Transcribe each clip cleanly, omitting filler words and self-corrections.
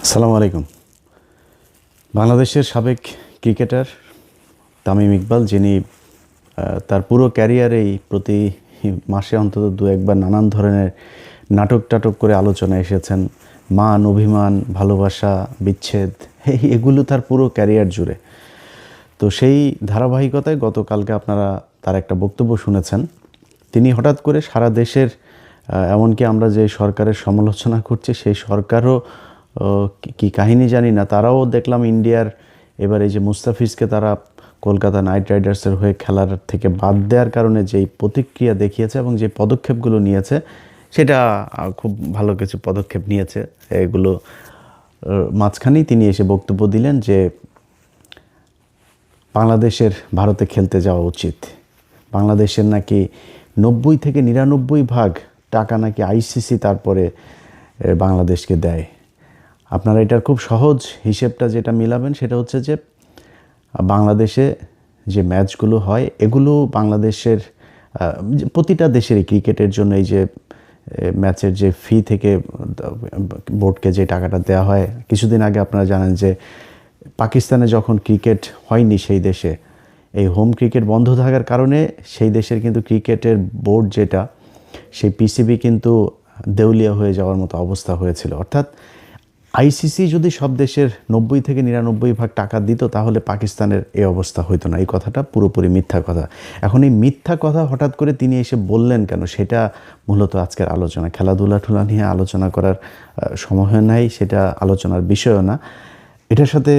আসসালামু আলাইকুম। বাংলাদেশের সাবেক ক্রিকেটার তামিম ইকবাল, যিনি তার পুরো ক্যারিয়ারেই প্রতি মাসে অন্তত দু একবার নানান ধরনের নাটক টাটক করে আলোচনায় এসেছেন। মান, অভিমান, ভালোবাসা, বিচ্ছেদ, এগুলো তার পুরো ক্যারিয়ার জুড়ে। তো সেই ধারাবাহিকতায় গতকালকে আপনারা তার একটা বক্তব্য শুনেছেন। তিনি হঠাৎ করে সারা দেশের, এমনকি আমরা যে সরকারের সমালোচনা করছি সেই সরকারও কি কাহিনী জানি না, তারাও দেখলাম ইন্ডিয়ার এবার এই যে মুস্তাফিজকে তারা কলকাতা নাইট রাইডার্সের হয়ে খেলার থেকে বাদ দেওয়ার কারণে যেই প্রতিক্রিয়া দেখিয়েছে এবং যে পদক্ষেপগুলো নিয়েছে, সেটা খুব ভালো কিছু পদক্ষেপ নিয়েছে। এগুলো মাঝখানেই তিনি এসে বক্তব্য দিলেন যে বাংলাদেশের ভারতে খেলতে যাওয়া উচিত। বাংলাদেশের নাকি 90 থেকে 99% টাকা নাকি আইসিসি তারপরে বাংলাদেশকে দেয়। আপনারা এটার খুব সহজ হিসেবটা যেটা মিলাবেন সেটা হচ্ছে যে বাংলাদেশে যে ম্যাচগুলো হয় এগুলো বাংলাদেশের প্রতিটা দেশেরই ক্রিকেটের জন্য এই যে ম্যাচের যে ফি থেকে বোর্ডকে যে টাকাটা দেওয়া হয়, কিছুদিন আগে আপনারা জানেন যে পাকিস্তানে যখন ক্রিকেট হয়নি সেই দেশে, এই হোম ক্রিকেট বন্ধ থাকার কারণে সেই দেশের কিন্তু ক্রিকেটের বোর্ড যেটা, সেই পিসিবি কিন্তু দেউলিয়া হয়ে যাওয়ার মতো অবস্থা হয়েছিল। অর্থাৎ আইসিসি যদি সব দেশের 90 থেকে 99% টাকা দিত তাহলে পাকিস্তানের এই অবস্থা হইতো না। এই কথাটা পুরোপুরি মিথ্যা কথা। এখন এই মিথ্যা কথা হঠাৎ করে তিনি এসে বললেন কেন, সেটা মূলত আজকের আলোচনা। খেলাধুলা নিয়ে আলোচনা করার সময় নাই, সেটা আলোচনার বিষয়ও না। এটার সাথে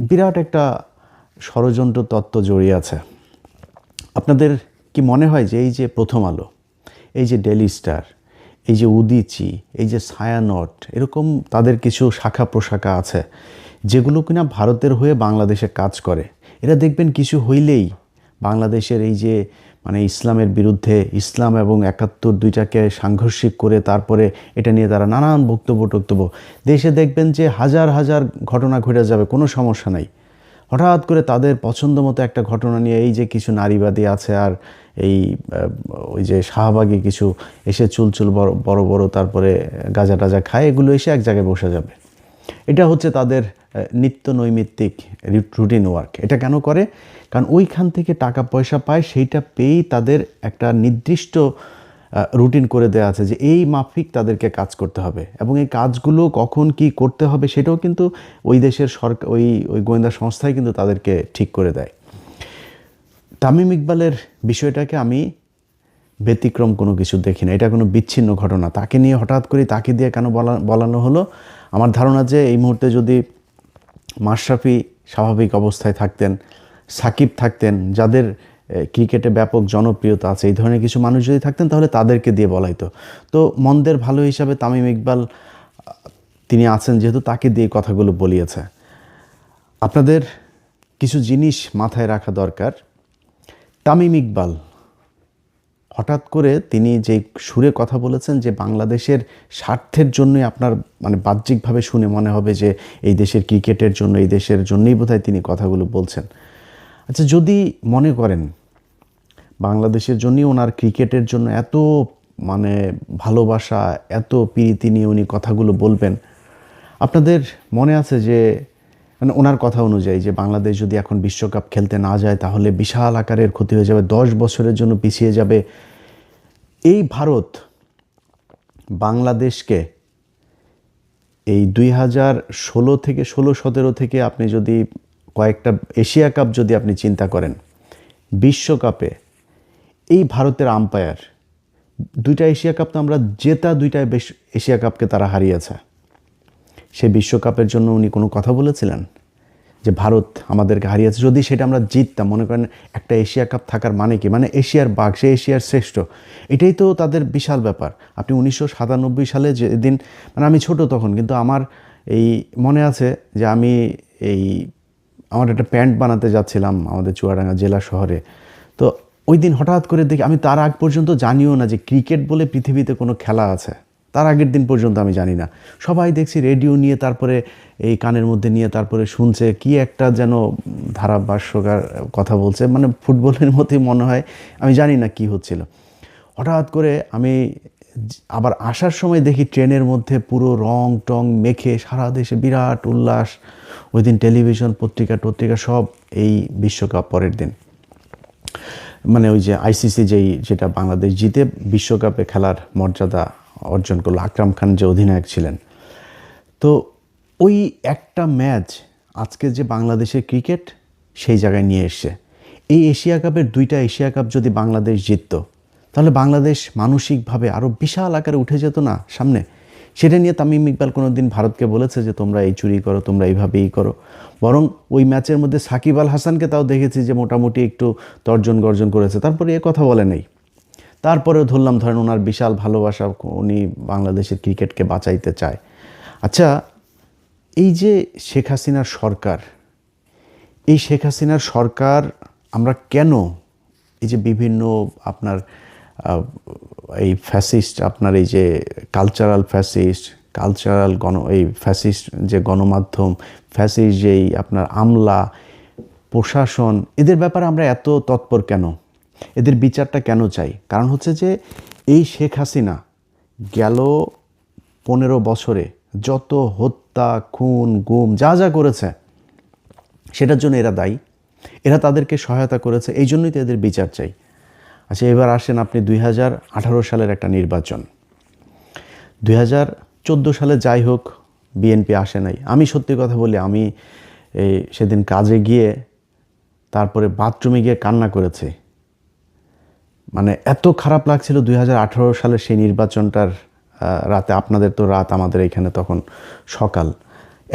বিরাট একটা ষড়যন্ত্র তত্ত্ব জড়িয়ে আছে। আপনাদের কি মনে হয় যে এই যে প্রথম আলো, এই যে ডেইলি স্টার, এই যে উদীচি, এই যে ছায়ানট, এরকম তাদের কিছু শাখা প্রশাখা আছে যেগুলো কিনা ভারতের হয়ে বাংলাদেশে কাজ করে, এরা দেখবেন কিছু হইলেই বাংলাদেশের এই যে ইসলামের বিরুদ্ধে, ইসলাম এবং 71 দুইটাকে সাংঘর্ষিক করে তারপরে এটা নিয়ে তারা নানান বক্তব্য দেশে দেখবেন যে হাজার হাজার ঘটনা ঘটে যাবে, কোনো সমস্যা নাই। হঠাৎ করে তাদের পছন্দ মতো একটা ঘটনা নিয়ে এই যে কিছু নারীবাদী আছে আর এই ওই যে শাহবাগী কিছু এসে চুলচুল বড় বড় তারপরে গাঁজা টাজা খায়, এগুলো এসে এক জায়গায় বসে যাবে। এটা হচ্ছে তাদের নিত্য নৈমিত্তিক রুটিন ওয়ার্ক। এটা কেন করে? কারণ ওইখান থেকে টাকা পয়সা পায়, সেইটা পেয়েই তাদের একটা নির্দিষ্ট রুটিন করে দেওয়া আছে যে এই মাফিক তাদেরকে কাজ করতে হবে, এবং এই কাজগুলো কখন কি করতে হবে সেটাও কিন্তু ওই দেশের সরকার, ওই গোয়েন্দা সংস্থাই কিন্তু তাদেরকে ঠিক করে দেয়। তামিম ইকবালের বিষয়টাকে আমি ব্যতিক্রম কোনো কিছু দেখি না, এটা কোনো বিচ্ছিন্ন ঘটনা। তাকে নিয়ে হঠাৎ করে তাকে দিয়ে কেন বলানো হলো? আমার ধারণা যে এই মুহূর্তে যদি মাশরাফি স্বাভাবিক অবস্থায় থাকতেন, সাকিব থাকতেন, যাদের ক্রিকেটে ব্যাপক জনপ্রিয়তা আছে, এই ধরনের কিছু মানুষ যদি থাকতেন তাহলে তাদেরকে দিয়ে বলাইতো। তো মন্দের ভালো হিসাবে তামিম ইকবাল তিনি আছেন যেহেতু, তাকে দিয়ে কথাগুলো বলিয়েছে। আপনাদের কিছু জিনিস মাথায় রাখা দরকার। তামিম ইকবাল হঠাৎ করে তিনি যে সুরে কথা বলেছেন যে বাংলাদেশের স্বার্থের জন্যই, আপনার বাহ্যিকভাবে শুনে মনে হবে যে এই দেশের ক্রিকেটের জন্য, এই দেশের জন্যই বোধহয় তিনি কথাগুলো বলছেন। আচ্ছা, যদি মনে করেন বাংলাদেশের জন্যই ওনার ক্রিকেটের জন্য এত ভালোবাসা, এত প্রীতি নিয়ে উনি কথাগুলো বলবেন, আপনাদের মনে আছে যে ওনার কথা অনুযায়ী যে বাংলাদেশ যদি এখন বিশ্বকাপ খেলতে না যায় তাহলে বিশাল আকারের ক্ষতি হয়ে যাবে, 10 বছরের জন্য পিছিয়ে যাবে। এই ভারত বাংলাদেশকে এই 2016 থেকে 16-17 থেকে আপনি যদি কয়েকটা এশিয়া কাপ যদি আপনি চিন্তা করেন, বিশ্বকাপে এই ভারতের আম্পায়ার, 2টা এশিয়া কাপ তো আমরা জেতা, 2টা এশিয়া কাপকে তারা হারিয়েছে। সেই বিশ্বকাপের জন্য উনি কোনো কথা বলেছিলেন যে ভারত আমাদেরকে হারিয়েছে? যদি সেটা আমরা জিততাম, মনে করেন একটা এশিয়া কাপ থাকার মানে কি, এশিয়ার বাঘ, সে এশিয়ার শ্রেষ্ঠ, এটাই তো তাদের বিশাল ব্যাপার। আপনি 1997 সালে যেদিন, আমি ছোট তখন, কিন্তু আমার এই মনে আছে যে আমি আমার একটা প্যান্ট বানাতে যাচ্ছিলাম আমাদের চুয়াডাঙ্গা জেলা শহরে। তো ওই দিন হঠাৎ করে দেখি, আমি তার আগ পর্যন্ত জানিও না যে ক্রিকেট বলে পৃথিবীতে কোনো খেলা আছে, তার আগের দিন পর্যন্ত আমি জানি না। সবাই দেখছি রেডিও নিয়ে, তারপরে এই কানের মধ্যে নিয়ে তারপরে শুনছে কি একটা যেন ধারাভাষ্যকার কথা বলছে, ফুটবলের মতোই মনে হয়, আমি জানি না কি হচ্ছিল। হঠাৎ করে আমি আবার আসার সময় দেখি ট্রেনের মধ্যে পুরো রং টং মেখে সারা দেশে বিরাট উল্লাস। ওই দিন টেলিভিশন পত্রিকা সব এই বিশ্বকাপ পরের দিন, মানে ওই যে আইসিসি যেটা বাংলাদেশ জিতে বিশ্বকাপে খেলার মর্যাদা অর্জন করলো, আকরাম খান যে অধিনায়ক ছিলেন। তো ওই একটা ম্যাচ আজকে যে বাংলাদেশের ক্রিকেট সেই জায়গায় নিয়ে এসছে। এই এশিয়া কাপের 2টা এশিয়া কাপ যদি বাংলাদেশ জিততো, তাহলে বাংলাদেশ মানসিকভাবে আরও বিশাল আকারে উঠে যেত না সামনে। সেটা নিয়ে তামিম ইকবাল কোনো দিন ভারতকে বলেছে যে তোমরা এই চুরি করো, তোমরা এইভাবেই করো। বরং ওই ম্যাচের মধ্যে সাকিব আল হাসানকে তাও দেখেছি যে মোটামুটি একটু তর্জন গর্জন করেছে, তারপরে এ কথা বলে নেই। তারপরেও ধরেন ওনার বিশাল ভালোবাসা, উনি বাংলাদেশের ক্রিকেটকে বাঁচাইতে চায়। আচ্ছা, এই যে শেখ হাসিনার সরকার, এই শেখ হাসিনার সরকার আমরা কেন এই যে বিভিন্ন আপনার এই ফ্যাসিস্ট, আপনার এই যে কালচারাল এই ফ্যাসিস্ট যে গণমাধ্যম, ফ্যাসিস্ট যেই আপনার আমলা প্রশাসন, এদের ব্যাপারে আমরা এত তৎপর কেন? এদের বিচারটা কেন চাই? কারণ হচ্ছে যে এই শেখ হাসিনা গেল 15 বছরে যত হত্যা, খুন, গুম যা করেছে সেটার জন্য এরা দায়ী, এরা তাদেরকে সহায়তা করেছে, এই জন্যই তো এদের বিচার চাই। আচ্ছা, এবার আসেন আপনি 2018 সালের একটা নির্বাচন। 2014 সালে যাই হোক বিএনপি আসে নাই। আমি সত্যি কথা বলি, আমি সেদিন কাজে গিয়ে তারপরে বাথরুমে গিয়ে কান্না করেছি। মানে এত খারাপ লাগছিল 2018 সালের সেই নির্বাচনটার রাতে। আপনাদের তো রাত, আমাদের এখানে তখন সকাল।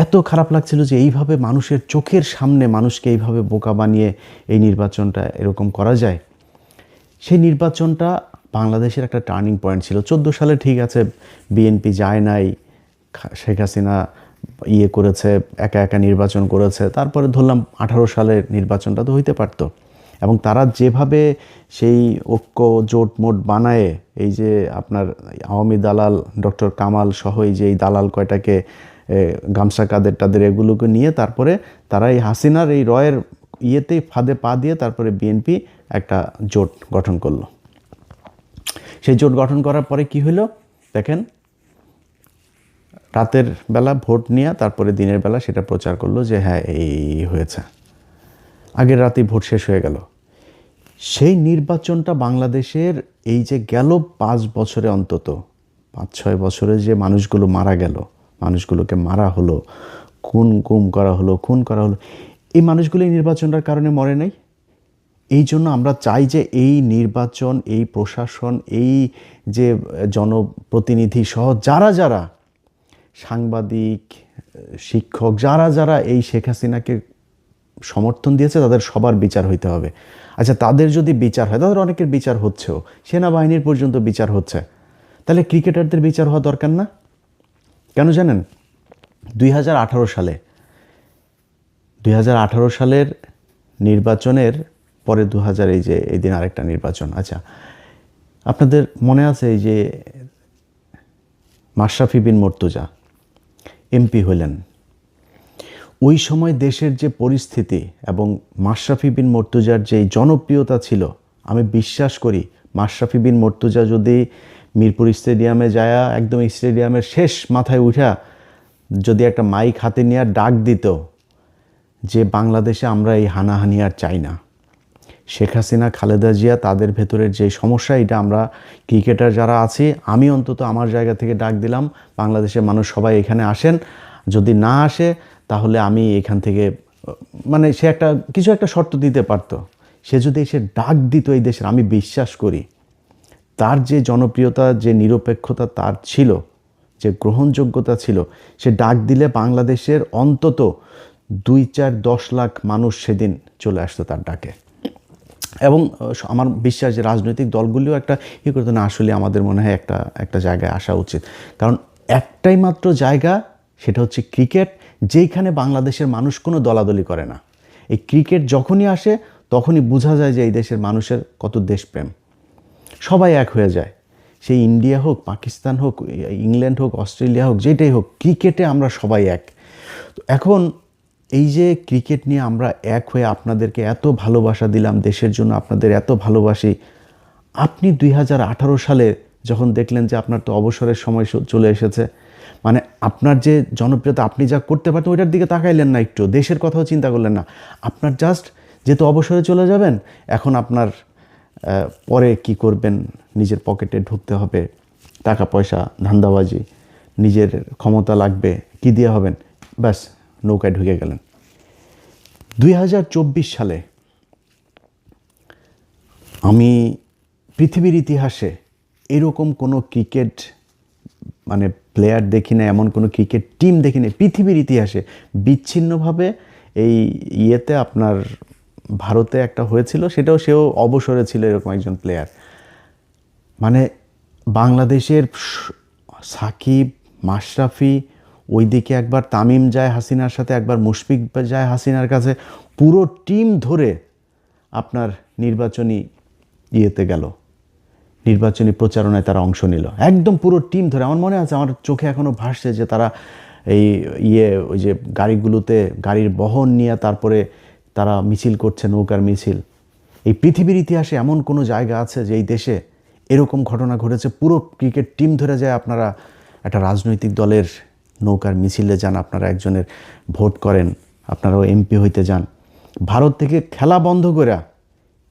এত খারাপ লাগছিল যে এইভাবে মানুষের চোখের সামনে মানুষকে এইভাবে বোকা বানিয়ে এই নির্বাচনটা এরকম করা যায়। সেই নির্বাচনটা বাংলাদেশের একটা টার্নিং পয়েন্ট ছিল। 14 সালে ঠিক আছে বিএনপি যায় নাই, শেখ হাসিনা করেছে, একা নির্বাচন করেছে। তারপরে ধরলাম 18 সালের নির্বাচনটা তো হইতে পারত। এবং তারা যেভাবে সেই ঐক্য জোট মোট বানায়, এই যে আপনার আওয়ামী দালাল ডক্টর কামাল সহ এই যে এই দালাল কয়টাকে গামছা কাদের টাদের এগুলোকে নিয়ে তারপরে তারা এই হাসিনার এই রয়ের ফাঁদে পা দিয়ে তারপরে বিএনপি একটা জোট গঠন করলো। সেই জোট গঠন করার পরে কি হলো দেখেন, রাতের বেলা ভোট নিয়ে তারপরে দিনের বেলা সেটা প্রচার করলো যে হ্যাঁ এই হয়েছে, আগের রাতেই ভোট শেষ হয়ে গেল। সেই নির্বাচনটা বাংলাদেশের এই যে গেল 5 বছরে, অন্তত 5-6 বছরে যে মানুষগুলো মারা গেল, মানুষগুলোকে মারা হলো, খুন করা হলো, এই মানুষগুলো এই নির্বাচনটার কারণে মরে নাই। এই জন্য আমরা চাই যে এই নির্বাচন, এই প্রশাসন, এই যে জনপ্রতিনিধি সহ যারা সাংবাদিক, শিক্ষক, যারা এই শেখ হাসিনাকে সমর্থন দিয়েছে তাদের সবার বিচার হইতে হবে। আচ্ছা, তাদের যদি বিচার হয়, তাদের অনেকের বিচার হচ্ছেও, সেনাবাহিনীর পর্যন্ত বিচার হচ্ছে, তাহলে ক্রিকেটারদের বিচার হওয়া দরকার না? কেন জানেন? 2018 সালের নির্বাচনের পরে 2000 এই দিন আরেকটা নির্বাচন। আচ্ছা, আপনাদের মনে আছে এই যে মাশরাফি বিন মুর্তজা এমপি হলেন, ওই সময় দেশের যে পরিস্থিতি এবং মাশরাফি বিন মুর্তজার যে জনপ্রিয়তা ছিল, আমি বিশ্বাস করি মাশরাফি বিন মুর্তজা যদি মিরপুর স্টেডিয়ামে যায়, একদম স্টেডিয়ামের শেষ মাথায় উঠা যদি একটা মাইক হাতে নিয়ে ডাক দিত যে বাংলাদেশে আমরা এই হানাহানি আর চাই না, শেখ হাসিনা, খালেদা জিয়া, তাদের ভেতরের যে সমস্যা, এটা আমরা ক্রিকেটার যারা আছি, আমি অন্তত আমার জায়গা থেকে ডাক দিলাম, বাংলাদেশের মানুষ সবাই এখানে আসেন, যদি না আসে তাহলে আমি এখান থেকে, মানে সে কিছু একটা শর্ত দিতে পারতো। সে যদি এসে ডাক দিত এই দেশের, আমি বিশ্বাস করি তার যে জনপ্রিয়তা, যে নিরপেক্ষতা তার ছিল, যে গ্রহণযোগ্যতা ছিল, সে ডাক দিলে বাংলাদেশের অন্তত 2-4-10 লাখ মানুষ সেদিন চলে আসতো তার ডাকে। এবং আমার বিশ্বাস যে রাজনৈতিক দলগুলিও একটা করতো না, আসলে আমাদের মনে হয় একটা জায়গায় আসা উচিত। কারণ একটাই মাত্র জায়গা, সেটা হচ্ছে ক্রিকেট, যেইখানে বাংলাদেশের মানুষ কোনো দলাদলি করে না। এই ক্রিকেট যখনই আসে তখনই বোঝা যায় যে এই দেশের মানুষের কত দেশপ্রেম, সবাই এক হয়ে যায়। সেই ইন্ডিয়া হোক, পাকিস্তান হোক, ইংল্যান্ড হোক, অস্ট্রেলিয়া হোক, যেটাই হোক, ক্রিকেটে আমরা সবাই এক। এখন এই যে ক্রিকেট নিয়ে আমরা এক হয়ে আপনাদেরকে এত ভালোবাসা দিলাম, দেশের জন্য আপনাদের এত ভালোবাসি, আপনি 2018 সালে যখন দেখলেন যে আপনার তো অবসরের সময় চলে এসেছে, মানে আপনার যে জনপ্রিয়তা, আপনি যা করতে পারতেন ওইটার দিকে তাকাইলেন না, একটু দেশের কথাও চিন্তা করলেন না। আপনার জাস্ট যেহেতু অবসরে চলে যাবেন, এখন আপনার পরে কি করবেন, নিজের পকেটে ঢুকতে হবে, টাকা পয়সা, ধান্দাবাজি, নিজের ক্ষমতা লাগবে, কি দিয়ে হবেন, ব্যাস নৌকায় ঢুকে গেলেন। 2024 সালে আমি পৃথিবীর ইতিহাসে এরকম কোনো ক্রিকেট মানে প্লেয়ার দেখি না, এমন কোনো ক্রিকেট টিম দেখি না পৃথিবীর ইতিহাসে। বিচ্ছিন্নভাবে এই ইয়েতে আপনার ভারতে একটা হয়েছিল, সেও অবসরে ছিল এরকম একজন প্লেয়ার। মানে বাংলাদেশের সাকিব, মাশরাফি, ওইদিকে একবার তামিম যায় হাসিনার সাথে, একবার মুশফিক যায় হাসিনার কাছে, পুরো টিম ধরে আপনার নির্বাচনী ইয়েতে গেল, নির্বাচনী প্রচারণায় তারা অংশ নিল, একদম পুরো টিম ধরে। আমার মনে আছে, আমার চোখে এখনও ভাসছে যে তারা এই ওই যে গাড়িগুলোতে, গাড়ির বহন নিয়ে তারপরে তারা মিছিল করছে, নৌকার মিছিল। এই পৃথিবীর ইতিহাসে এমন কোনো জায়গা আছে যে এই দেশে এরকম ঘটনা ঘটেছে, পুরো ক্রিকেট টিম ধরে যায়, আপনারা একটা রাজনৈতিক দলের নৌকার মিছিলে যান, আপনারা একজনের ভোট করেন, আপনারাও এমপি হইতে যান, ভারত থেকে খেলা বন্ধ করে,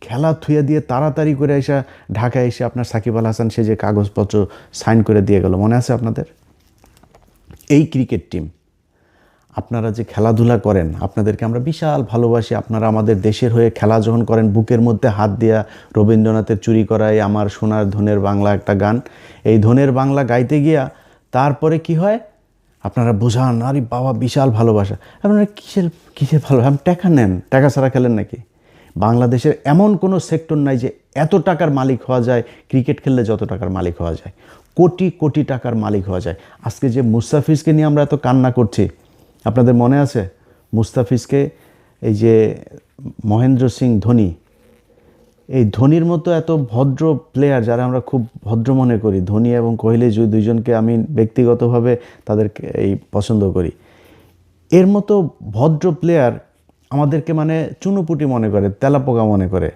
খেলা থুয়ে দিয়ে তাড়াতাড়ি করে এসে ঢাকায় এসে আপনার সাকিব আল হাসান সে যে কাগজপত্র সাইন করে দিয়ে গেল, মনে আছে আপনাদের? এই ক্রিকেট টিম, আপনারা যে খেলাধুলা করেন, আপনাদেরকে আমরা বিশাল ভালোবাসি। আপনারা আমাদের দেশের হয়ে খেলা যখন করেন, বুকের মধ্যে হাত দিয়া রবীন্দ্রনাথের চুরি করায় আমার সোনার ধনের বাংলা একটা গান, এই ধনের বাংলা গাইতে গিয়া তারপরে কি হয়, আপনারা বোঝান, আরে বাবা বিশাল ভালোবাসা। আপনারা কিসের ভালো, আপনি টাকা নেন, টাকা ছাড়া খেলেন নাকি? বাংলাদেশের এমন কোনো সেক্টর নাই যে এত টাকার মালিক হওয়া যায়, ক্রিকেট খেললে যত টাকার মালিক হওয়া যায়, কোটি কোটি টাকার মালিক হওয়া যায়। আজকে যে মুস্তাফিজকে নিয়ে আমরা এত কান্না করছি, আপনাদের মনে আছে? মুস্তাফিজকে এই যে মহেন্দ্র সিং ধোনি, এই ধোনির মতো এত ভদ্র প্লেয়ার, যারা আমরা খুব ভদ্র মনে করি, ধোনি এবং কোহলি দুইজনকে আমি ব্যক্তিগতভাবে তাদেরকে এই পছন্দ করি, এর মতো ভদ্র প্লেয়ার আমাদেরকে মানে চুনোপুটি মনে করে, তেলাপোকা মনে করে।